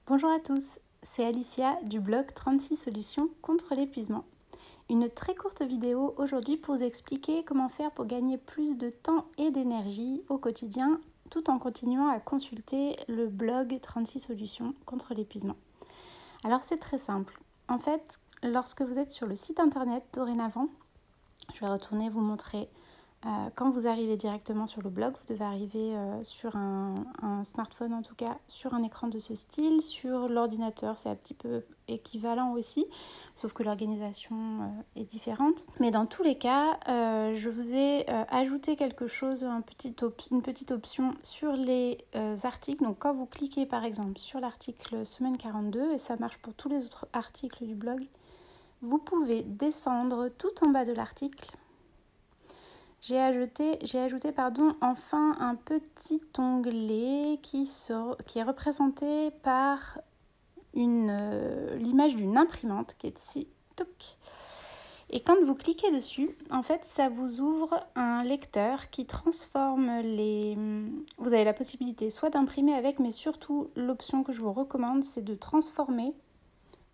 Bonjour à tous, c'est Alicia du blog 36 solutions contre l'épuisement. Une très courte vidéo aujourd'hui pour vous expliquer comment faire pour gagner plus de temps et d'énergie au quotidien tout en continuant à consulter le blog 36 solutions contre l'épuisement. Alors c'est très simple. En fait, lorsque vous êtes sur le site internet dorénavant, je vais retourner vous montrer. Quand vous arrivez directement sur le blog, vous devez arriver sur un smartphone, en tout cas sur un écran de ce style. Sur l'ordinateur, c'est un petit peu équivalent aussi, sauf que l'organisation est différente. Mais dans tous les cas, je vous ai ajouté quelque chose, une petite option sur les articles. Donc quand vous cliquez par exemple sur l'article semaine 42, et ça marche pour tous les autres articles du blog, vous pouvez descendre tout en bas de l'article. J'ai ajouté enfin un petit onglet qui est représenté par l'image d'une imprimante qui est ici. Touc. Et quand vous cliquez dessus, en fait, ça vous ouvre un lecteur qui transforme les... Vous avez la possibilité soit d'imprimer avec, mais surtout l'option que je vous recommande, c'est de transformer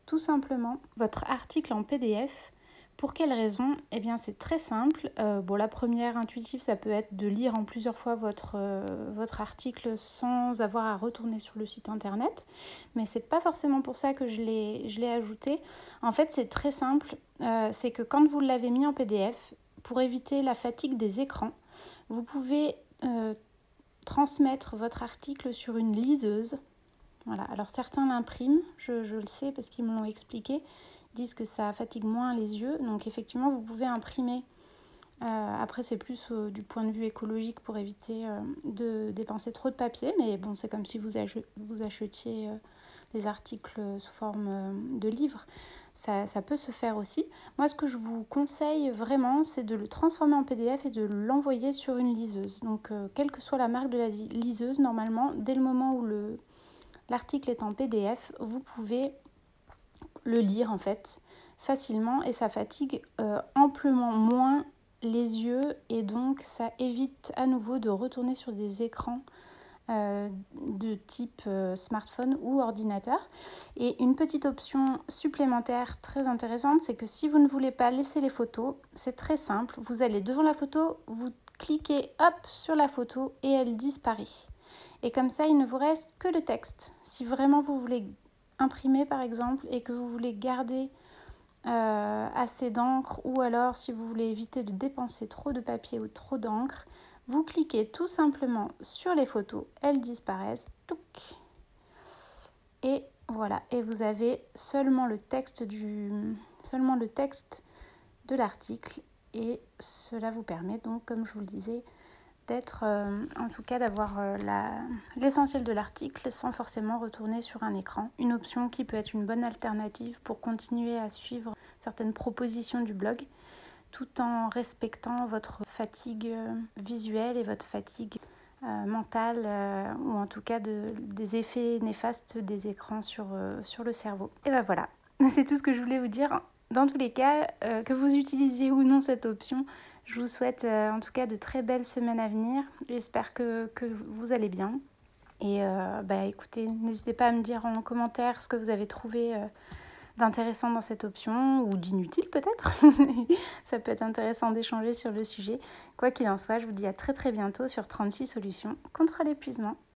tout simplement votre article en PDF. Pour quelle raison? Eh bien, c'est très simple. La première intuitive, ça peut être de lire en plusieurs fois votre article sans avoir à retourner sur le site internet. Mais c'est pas forcément pour ça que je l'ai ajouté. En fait, c'est très simple. C'est que quand vous l'avez mis en PDF, pour éviter la fatigue des écrans, vous pouvez transmettre votre article sur une liseuse. Voilà. Alors certains l'impriment, je le sais parce qu'ils me l'ont expliqué, disent que ça fatigue moins les yeux. Donc effectivement, vous pouvez imprimer. Après, c'est plus du point de vue écologique pour éviter de dépenser trop de papier. Mais bon, c'est comme si vous achetiez les articles sous forme de livres. Ça peut se faire aussi. Moi, ce que je vous conseille vraiment, c'est de le transformer en PDF et de l'envoyer sur une liseuse. Donc, quelle que soit la marque de la liseuse, normalement, dès le moment où l'article est en PDF, vous pouvez le lire en fait facilement et ça fatigue amplement moins les yeux et donc ça évite à nouveau de retourner sur des écrans de type smartphone ou ordinateur. Et une petite option supplémentaire très intéressante, c'est que si vous ne voulez pas laisser les photos, c'est très simple. Vous allez devant la photo, vous cliquez hop sur la photo et elle disparaît. Et comme ça, il ne vous reste que le texte. Si vraiment vous voulez imprimer par exemple et que vous voulez garder assez d'encre ou alors si vous voulez éviter de dépenser trop de papier ou trop d'encre, vous cliquez tout simplement sur les photos, elles disparaissent, touc, et voilà, et vous avez seulement le texte de l'article et cela vous permet donc, comme je vous le disais, en tout cas d'avoir l'essentiel de l'article sans forcément retourner sur un écran. Une option qui peut être une bonne alternative pour continuer à suivre certaines propositions du blog tout en respectant votre fatigue visuelle et votre fatigue mentale ou en tout cas des effets néfastes des écrans sur le cerveau. Et ben voilà, c'est tout ce que je voulais vous dire. Dans tous les cas, que vous utilisiez ou non cette option, je vous souhaite en tout cas de très belles semaines à venir. J'espère que vous allez bien. Et écoutez, n'hésitez pas à me dire en commentaire ce que vous avez trouvé d'intéressant dans cette option ou d'inutile peut-être. Ça peut être intéressant d'échanger sur le sujet. Quoi qu'il en soit, je vous dis à très très bientôt sur 36 solutions contre l'épuisement.